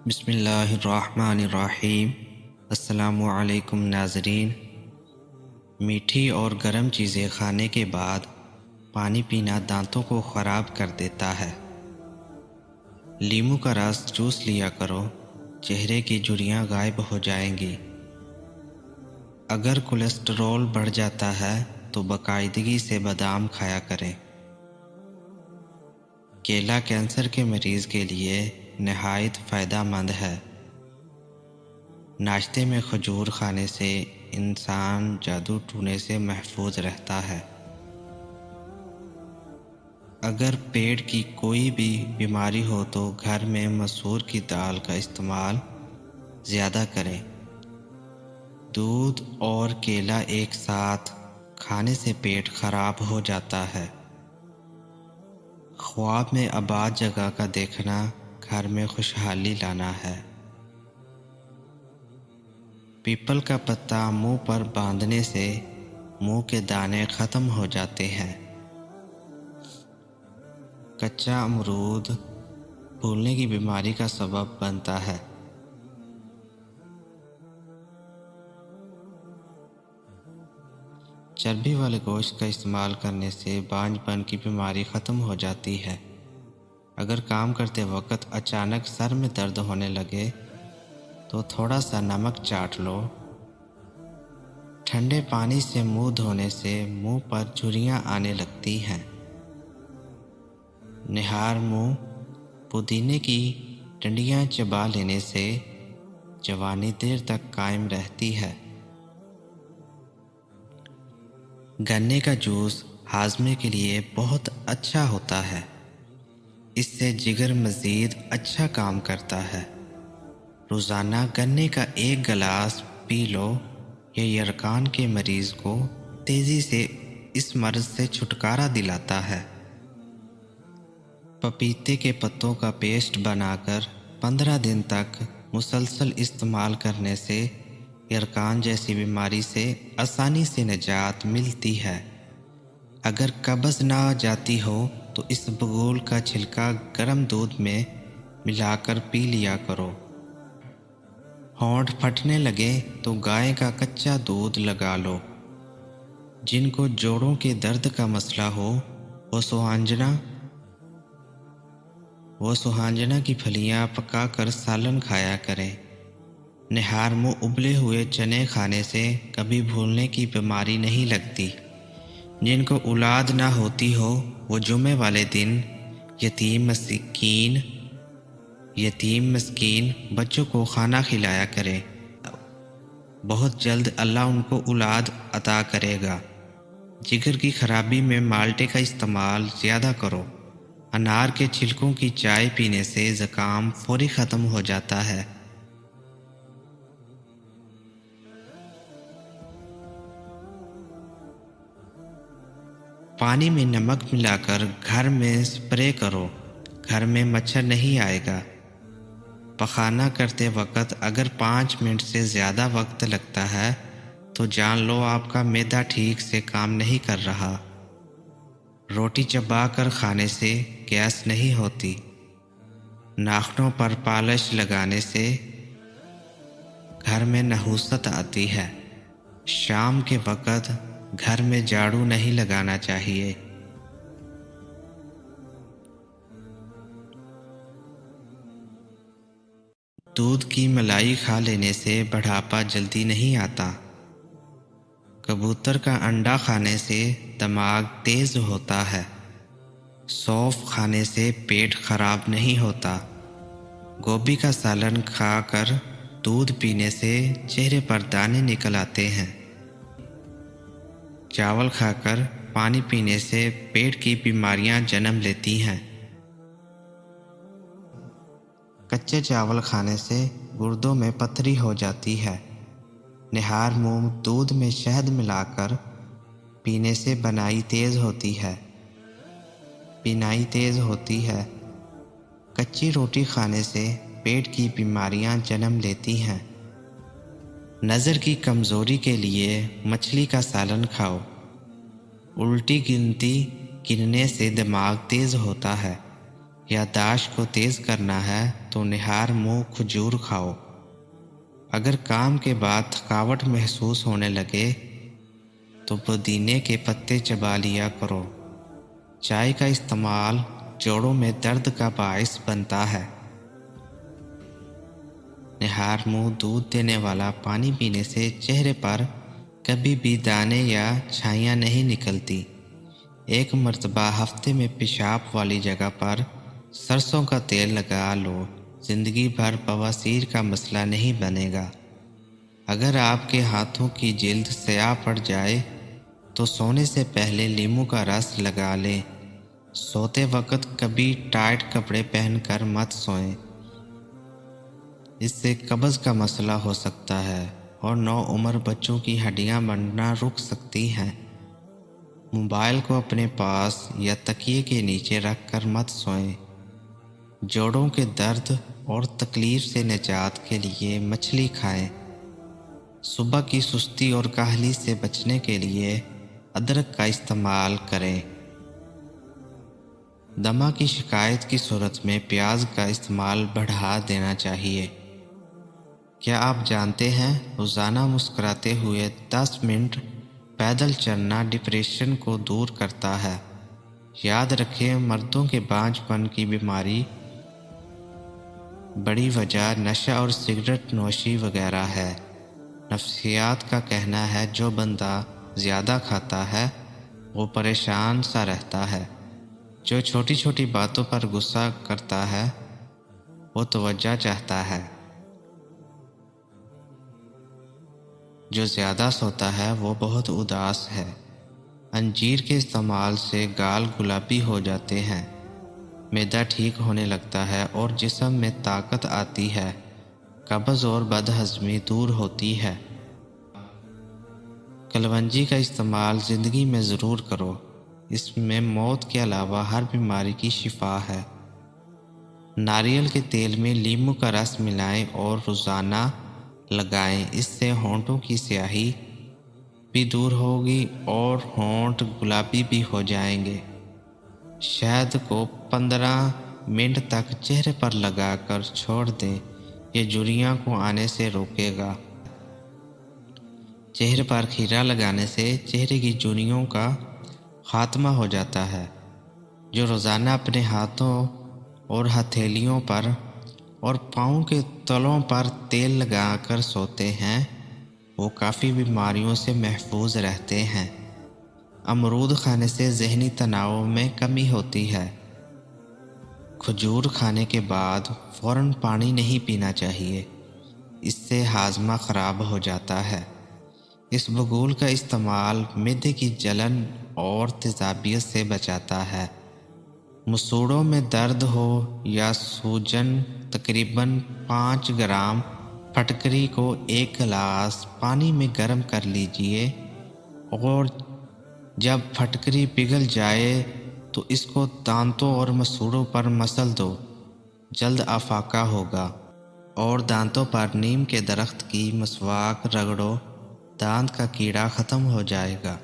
بسم اللہ الرحمن الرحیم۔ السلام علیکم ناظرین۔ میٹھی اور گرم چیزیں کھانے کے بعد پانی پینا دانتوں کو خراب کر دیتا ہے۔ لیموں کا رس چوس لیا کرو، چہرے کی جھریاں غائب ہو جائیں گی۔ اگر کولیسٹرول بڑھ جاتا ہے تو باقاعدگی سے بادام کھایا کریں۔ کیلا کینسر کے مریض کے لیے نہایت فائدہ مند ہے۔ ناشتے میں کھجور کھانے سے انسان جادو ٹونے سے محفوظ رہتا ہے۔ اگر پیٹ کی کوئی بھی بیماری ہو تو گھر میں مسور کی دال کا استعمال زیادہ کریں۔ دودھ اور کیلا ایک ساتھ کھانے سے پیٹ خراب ہو جاتا ہے۔ خواب میں آباد جگہ کا دیکھنا گھر میں خوشحالی لانا ہے۔ پیپل کا پتا منہ پر باندھنے سے منہ کے دانے ختم ہو جاتے ہیں۔ کچا امرود پھولنے کی بیماری کا سبب بنتا ہے۔ چربی والے گوشت کا استعمال کرنے سے بانجھ پن کی بیماری ختم ہو جاتی ہے۔ اگر کام کرتے وقت اچانک سر میں درد ہونے لگے تو تھوڑا سا نمک چاٹ لو۔ ٹھنڈے پانی سے منہ دھونے سے منہ پر جھریاں آنے لگتی ہیں۔ نہار منہ پودینے کی ڈنڈیاں چبا لینے سے جوانی دیر تک قائم رہتی ہے۔ گنے کا جوس ہاضمے کے لیے بہت اچھا ہوتا ہے۔ اس سے جگر مزید اچھا کام کرتا ہے۔ روزانہ گنے کا ایک گلاس پی لو۔ یہ یرقان کے مریض کو تیزی سے اس مرض سے چھٹکارا دلاتا ہے۔ پپیتے کے پتوں کا پیسٹ بنا کر 15 دن تک مسلسل استعمال کرنے سے یرقان جیسی بیماری سے آسانی سے نجات ملتی ہے۔ اگر قبض نہ جاتی ہو تو اس بگول کا چھلکا گرم دودھ میں ملا کر پی لیا کرو۔ ہونٹ پھٹنے لگے تو گائے کا کچا دودھ لگا لو۔ جن کو جوڑوں کے درد کا مسئلہ ہو وہ سوہانجنا کی پھلیاں پکا کر سالن کھایا کریں۔ نہار منہ ابلے ہوئے چنے کھانے سے کبھی بھولنے کی بیماری نہیں لگتی۔ جن کو اولاد نہ ہوتی ہو وہ جمعے والے دن یتیم مسکین بچوں کو کھانا کھلایا کرے۔ بہت جلد اللہ ان کو اولاد عطا کرے گا۔ جگر کی خرابی میں مالٹے کا استعمال زیادہ کرو۔ انار کے چھلکوں کی چائے پینے سے زکام فوری ختم ہو جاتا ہے۔ پانی میں نمک ملا کر گھر میں سپرے کرو، گھر میں مچھر نہیں آئے گا۔ پخانہ کرتے وقت اگر 5 منٹ سے زیادہ وقت لگتا ہے تو جان لو آپ کا معدہ ٹھیک سے کام نہیں کر رہا۔ روٹی چبا کر کھانے سے گیس نہیں ہوتی۔ ناخنوں پر پالش لگانے سے گھر میں نحوست آتی ہے۔ شام کے وقت گھر میں جھاڑو نہیں لگانا چاہیے۔ دودھ کی ملائی کھا لینے سے بڑھاپا جلدی نہیں آتا۔ کبوتر کا انڈا کھانے سے دماغ تیز ہوتا ہے۔ سونف کھانے سے پیٹ خراب نہیں ہوتا۔ گوبھی کا سالن کھا کر دودھ پینے سے چہرے پر دانے نکل آتے ہیں۔ چاول کھا کر پانی پینے سے پیٹ کی بیماریاں جنم لیتی ہیں۔ کچے چاول کھانے سے گردوں میں پتھری ہو جاتی ہے۔ نہار منہ دودھ میں شہد ملا کر پینے سے بینائی تیز ہوتی ہے۔ کچی روٹی کھانے سے پیٹ کی بیماریاں جنم لیتی ہیں۔ نظر کی کمزوری کے لیے مچھلی کا سالن کھاؤ۔ الٹی گننے سے دماغ تیز ہوتا ہے۔ یادداشت کو تیز کرنا ہے تو نہار منہ کھجور کھاؤ۔ اگر کام کے بعد تھکاوٹ محسوس ہونے لگے تو پودینے کے پتے چبا لیا کرو۔ چائے کا استعمال جوڑوں میں درد کا باعث بنتا ہے۔ نہار منہ دودھ دینے والا پانی پینے سے چہرے پر کبھی بھی دانے یا چھائیاں نہیں نکلتی۔ ایک مرتبہ ہفتے میں پیشاب والی جگہ پر سرسوں کا تیل لگا لو، زندگی بھر بواسیر کا مسئلہ نہیں بنے گا۔ اگر آپ کے ہاتھوں کی جلد سیاہ پڑ جائے تو سونے سے پہلے لیموں کا رس لگا لیں۔ سوتے وقت کبھی ٹائٹ کپڑے پہن کر مت سوئیں، اس سے قبض کا مسئلہ ہو سکتا ہے اور نوعمر بچوں کی ہڈیاں بننا رک سکتی ہیں۔ موبائل کو اپنے پاس یا تکیے کے نیچے رکھ کر مت سوئیں۔ جوڑوں کے درد اور تکلیف سے نجات کے لیے مچھلی کھائیں۔ صبح کی سستی اور کاہلی سے بچنے کے لیے ادرک کا استعمال کریں۔ دمہ کی شکایت کی صورت میں پیاز کا استعمال بڑھا دینا چاہیے۔ کیا آپ جانتے ہیں روزانہ مسکراتے ہوئے 10 منٹ پیدل چلنا ڈپریشن کو دور کرتا ہے؟ یاد رکھیں، مردوں کے بانجھ پن کی بیماری بڑی وجہ نشہ اور سگریٹ نوشی وغیرہ ہے۔ نفسیات کا کہنا ہے جو بندہ زیادہ کھاتا ہے وہ پریشان سا رہتا ہے، جو چھوٹی چھوٹی باتوں پر غصہ کرتا ہے وہ توجہ چاہتا ہے، جو زیادہ سوتا ہے وہ بہت اداس ہے۔ انجیر کے استعمال سے گال گلابی ہو جاتے ہیں، معدہ ٹھیک ہونے لگتا ہے اور جسم میں طاقت آتی ہے، قبض اور بد ہضمی دور ہوتی ہے۔ کلونجی کا استعمال زندگی میں ضرور کرو، اس میں موت کے علاوہ ہر بیماری کی شفا ہے۔ ناریل کے تیل میں لیموں کا رس ملائیں اور روزانہ لگائیں، اس سے ہونٹوں کی سیاہی بھی دور ہوگی اور ہونٹ گلابی بھی ہو جائیں گے۔ شہد کو 15 منٹ تک چہرے پر لگا کر چھوڑ دیں، یہ جھریوں کو آنے سے روکے گا۔ چہرے پر کھیرا لگانے سے چہرے کی جھریوں کا خاتمہ ہو جاتا ہے۔ جو روزانہ اپنے ہاتھوں اور ہتھیلیوں پر اور پاؤں کے تلوں پر تیل لگا کر سوتے ہیں وہ کافی بیماریوں سے محفوظ رہتے ہیں۔ امرود کھانے سے ذہنی تناؤ میں کمی ہوتی ہے۔ کھجور کھانے کے بعد فوراً پانی نہیں پینا چاہیے، اس سے ہاضمہ خراب ہو جاتا ہے۔ اس بگول کا استعمال معدے کی جلن اور تیزابیت سے بچاتا ہے۔ مسوڑوں میں درد ہو یا سوجن، تقریباً 5 گرام پھٹکری کو 1 گلاس پانی میں گرم کر لیجئے اور جب پھٹکری پگھل جائے تو اس کو دانتوں اور مسوڑوں پر مسل دو، جلد افاقہ ہوگا۔ اور دانتوں پر نیم کے درخت کی مسواک رگڑو، دانت کا کیڑا ختم ہو جائے گا۔